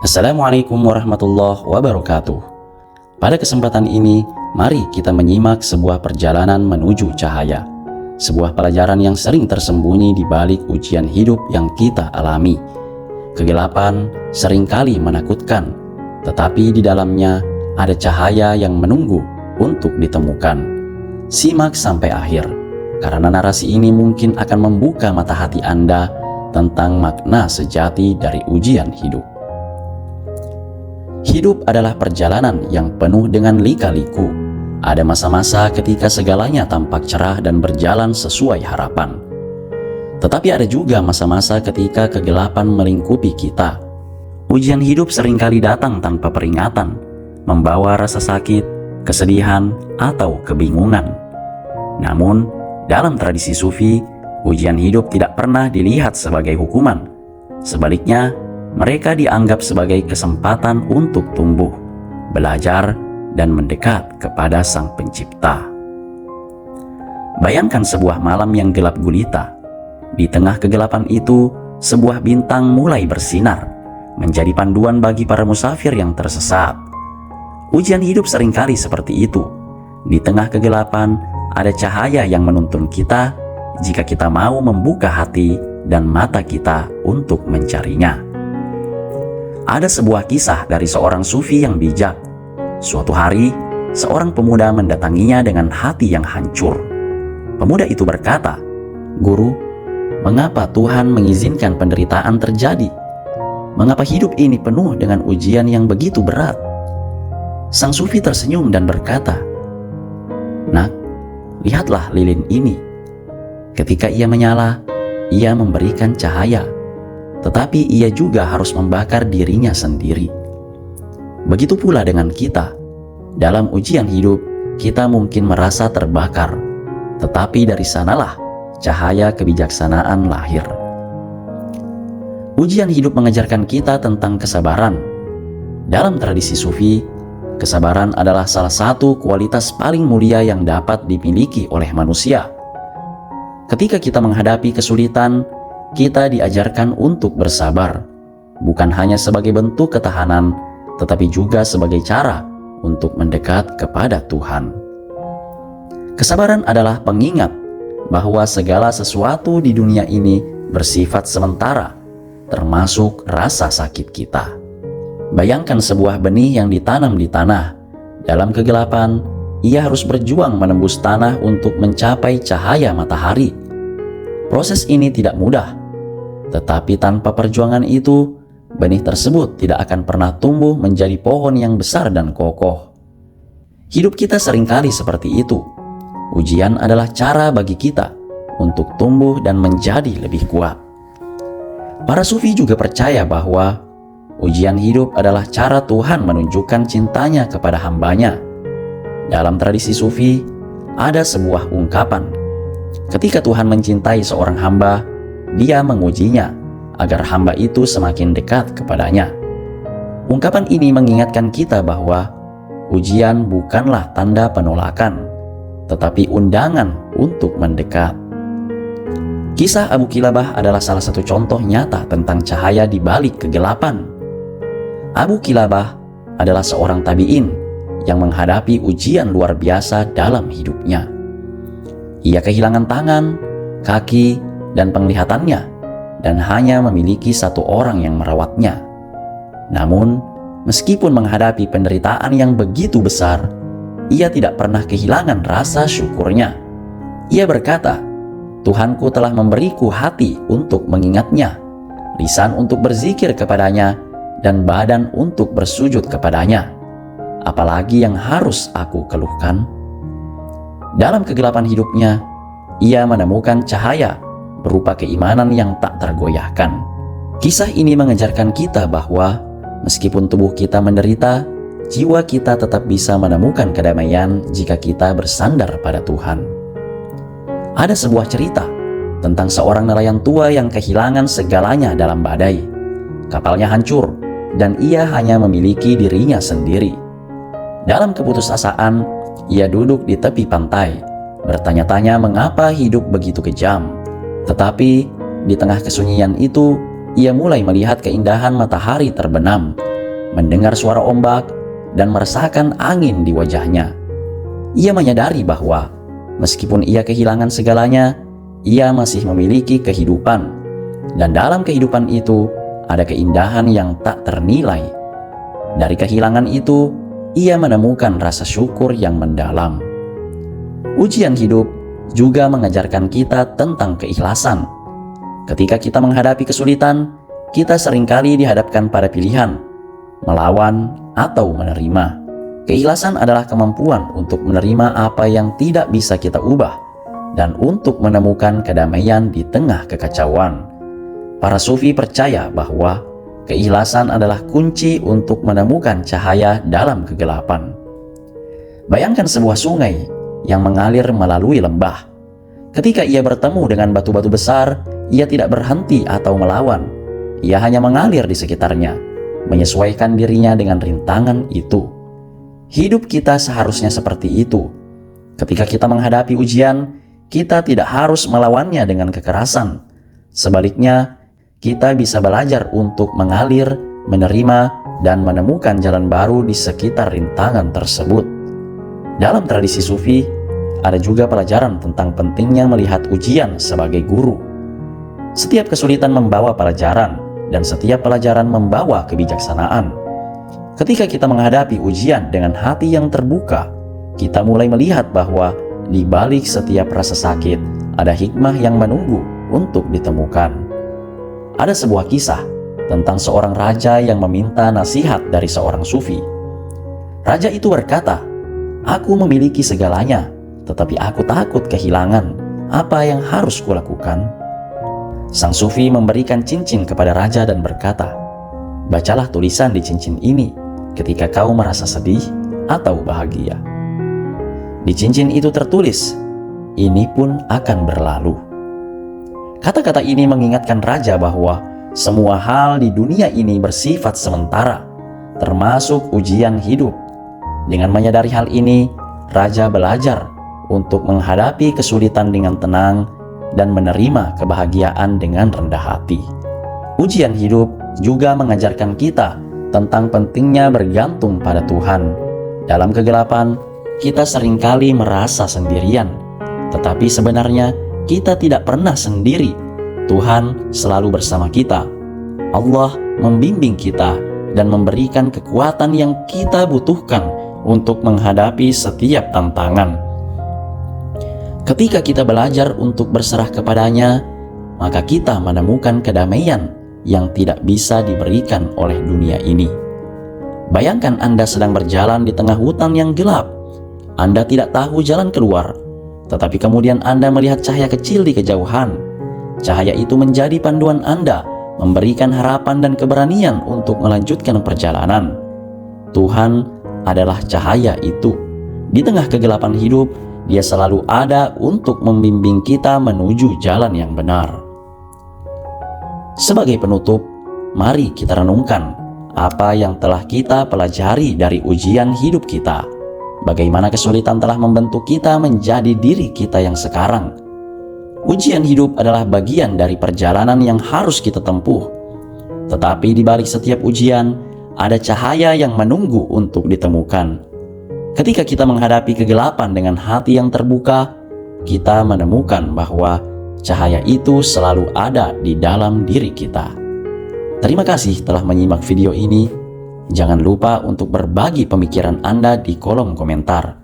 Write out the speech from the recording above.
Assalamualaikum warahmatullahi wabarakatuh. Pada kesempatan ini, mari kita menyimak sebuah perjalanan menuju cahaya. Sebuah pelajaran yang sering tersembunyi di balik ujian hidup yang kita alami. Kegelapan seringkali menakutkan, tetapi di dalamnya ada cahaya yang menunggu untuk ditemukan. Simak sampai akhir, karena narasi ini mungkin akan membuka mata hati Anda tentang makna sejati dari ujian hidup. Hidup adalah perjalanan yang penuh dengan lika-liku. Ada masa-masa ketika segalanya tampak cerah dan berjalan sesuai harapan. Tetapi ada juga masa-masa ketika kegelapan melingkupi kita. Ujian hidup seringkali datang tanpa peringatan, membawa rasa sakit, kesedihan, atau kebingungan. Namun, dalam tradisi Sufi, ujian hidup tidak pernah dilihat sebagai hukuman. Sebaliknya, mereka dianggap sebagai kesempatan untuk tumbuh, belajar, dan mendekat kepada Sang Pencipta. Bayangkan sebuah malam yang gelap gulita. Di tengah kegelapan itu, sebuah bintang mulai bersinar, menjadi panduan bagi para musafir yang tersesat. Ujian hidup seringkali seperti itu. Di tengah kegelapan, ada cahaya yang menuntun kita jika kita mau membuka hati dan mata kita untuk mencarinya. Ada sebuah kisah dari seorang sufi yang bijak. Suatu hari, seorang pemuda mendatanginya dengan hati yang hancur. Pemuda itu berkata, "Guru, mengapa Tuhan mengizinkan penderitaan terjadi? Mengapa hidup ini penuh dengan ujian yang begitu berat?" Sang sufi tersenyum dan berkata, "Nak, lihatlah lilin ini. Ketika ia menyala, ia memberikan cahaya. Tetapi ia juga harus membakar dirinya sendiri. Begitu pula dengan kita. Dalam ujian hidup, kita mungkin merasa terbakar, tetapi dari sanalah cahaya kebijaksanaan lahir." Ujian hidup mengajarkan kita tentang kesabaran. Dalam tradisi Sufi, kesabaran adalah salah satu kualitas paling mulia yang dapat dimiliki oleh manusia. Ketika kita menghadapi kesulitan, kita diajarkan untuk bersabar, bukan hanya sebagai bentuk ketahanan, tetapi juga sebagai cara untuk mendekat kepada Tuhan. Kesabaran adalah pengingat bahwa segala sesuatu di dunia ini bersifat sementara, termasuk rasa sakit kita. Bayangkan sebuah benih yang ditanam di tanah. Dalam kegelapan, ia harus berjuang menembus tanah untuk mencapai cahaya matahari. Proses ini tidak mudah, tetapi tanpa perjuangan itu, benih tersebut tidak akan pernah tumbuh menjadi pohon yang besar dan kokoh. Hidup kita seringkali seperti itu. Ujian adalah cara bagi kita untuk tumbuh dan menjadi lebih kuat. Para sufi juga percaya bahwa ujian hidup adalah cara Tuhan menunjukkan cintanya kepada hambanya. Dalam tradisi sufi, ada sebuah ungkapan, ketika Tuhan mencintai seorang hamba, Dia mengujinya agar hamba itu semakin dekat kepadanya. Ungkapan ini mengingatkan kita bahwa ujian bukanlah tanda penolakan, tetapi undangan untuk mendekat. Kisah Abu Kilabah adalah salah satu contoh nyata tentang cahaya di balik kegelapan. Abu Kilabah adalah seorang tabi'in yang menghadapi ujian luar biasa dalam hidupnya. Ia kehilangan tangan, kaki, dan penglihatannya, dan hanya memiliki satu orang yang merawatnya. Namun, meskipun menghadapi penderitaan yang begitu besar, ia tidak pernah kehilangan rasa syukurnya. Ia berkata, "Tuhanku telah memberiku hati untuk mengingatnya, lisan untuk berzikir kepadanya, dan badan untuk bersujud kepadanya. Apalagi yang harus aku keluhkan?" Dalam kegelapan hidupnya, ia menemukan cahaya berupa keimanan yang tak tergoyahkan. Kisah ini mengajarkan kita bahwa meskipun tubuh kita menderita, jiwa kita tetap bisa menemukan kedamaian jika kita bersandar pada Tuhan. Ada sebuah cerita tentang seorang nelayan tua yang kehilangan segalanya dalam badai. Kapalnya hancur dan ia hanya memiliki dirinya sendiri. Dalam keputusasaan, ia duduk di tepi pantai, bertanya-tanya mengapa hidup begitu kejam. Tetapi di tengah kesunyian itu, ia mulai melihat keindahan matahari terbenam mendengar suara ombak, dan merasakan angin di wajahnya. Ia menyadari bahwa meskipun ia kehilangan segalanya, ia masih memiliki kehidupan, dan dalam kehidupan itu ada keindahan yang tak ternilai. Dari kehilangan itu, ia menemukan rasa syukur yang mendalam. Ujian hidup juga mengajarkan kita tentang keikhlasan. Ketika kita menghadapi kesulitan, kita seringkali dihadapkan pada pilihan melawan atau menerima. Keikhlasan adalah kemampuan untuk menerima apa yang tidak bisa kita ubah dan untuk menemukan kedamaian di tengah kekacauan. Para sufi percaya bahwa keikhlasan adalah kunci untuk menemukan cahaya dalam kegelapan. Bayangkan sebuah sungai yang mengalir melalui lembah. Ketika ia bertemu dengan batu-batu besar, ia tidak berhenti atau melawan. Ia hanya mengalir di sekitarnya, menyesuaikan dirinya dengan rintangan itu. Hidup kita seharusnya seperti itu. Ketika kita menghadapi ujian, kita tidak harus melawannya dengan kekerasan. Sebaliknya, kita bisa belajar untuk mengalir, menerima, dan menemukan jalan baru di sekitar rintangan tersebut. Dalam tradisi sufi, ada juga pelajaran tentang pentingnya melihat ujian sebagai guru. Setiap kesulitan membawa pelajaran, dan setiap pelajaran membawa kebijaksanaan. Ketika kita menghadapi ujian dengan hati yang terbuka, kita mulai melihat bahwa di balik setiap rasa sakit ada hikmah yang menunggu untuk ditemukan. Ada sebuah kisah tentang seorang raja yang meminta nasihat dari seorang sufi. Raja itu berkata, "Aku memiliki segalanya, tetapi aku takut kehilangan apa yang harus kulakukan." Sang sufi memberikan cincin kepada raja dan berkata, "Bacalah tulisan di cincin ini ketika kau merasa sedih atau bahagia." Di cincin itu tertulis, "Ini pun akan berlalu." Kata-kata ini mengingatkan raja bahwa semua hal di dunia ini bersifat sementara, termasuk ujian hidup. Dengan menyadari hal ini, raja belajar untuk menghadapi kesulitan dengan tenang dan menerima kebahagiaan dengan rendah hati. Ujian hidup juga mengajarkan kita tentang pentingnya bergantung pada Tuhan. Dalam kegelapan, kita seringkali merasa sendirian, tetapi sebenarnya kita tidak pernah sendiri. Tuhan selalu bersama kita. Allah membimbing kita dan memberikan kekuatan yang kita butuhkan untuk menghadapi setiap tantangan. Ketika kita belajar untuk berserah kepadanya, maka kita menemukan kedamaian yang tidak bisa diberikan oleh dunia ini. Bayangkan Anda sedang berjalan di tengah hutan yang gelap. Anda tidak tahu jalan keluar, tetapi kemudian Anda melihat cahaya kecil di kejauhan. Cahaya itu menjadi panduan Anda, memberikan harapan dan keberanian untuk melanjutkan perjalanan. Tuhan adalah cahaya itu. Di tengah kegelapan hidup, Dia selalu ada untuk membimbing kita menuju jalan yang benar. Sebagai penutup, mari kita renungkan apa yang telah kita pelajari dari ujian hidup kita. Bagaimana kesulitan telah membentuk kita menjadi diri kita yang sekarang. Ujian hidup adalah bagian dari perjalanan yang harus kita tempuh. Tetapi di balik setiap ujian, ada cahaya yang menunggu untuk ditemukan. Ketika kita menghadapi kegelapan dengan hati yang terbuka, kita menemukan bahwa cahaya itu selalu ada di dalam diri kita. Terima kasih telah menyimak video ini. Jangan lupa untuk berbagi pemikiran Anda di kolom komentar.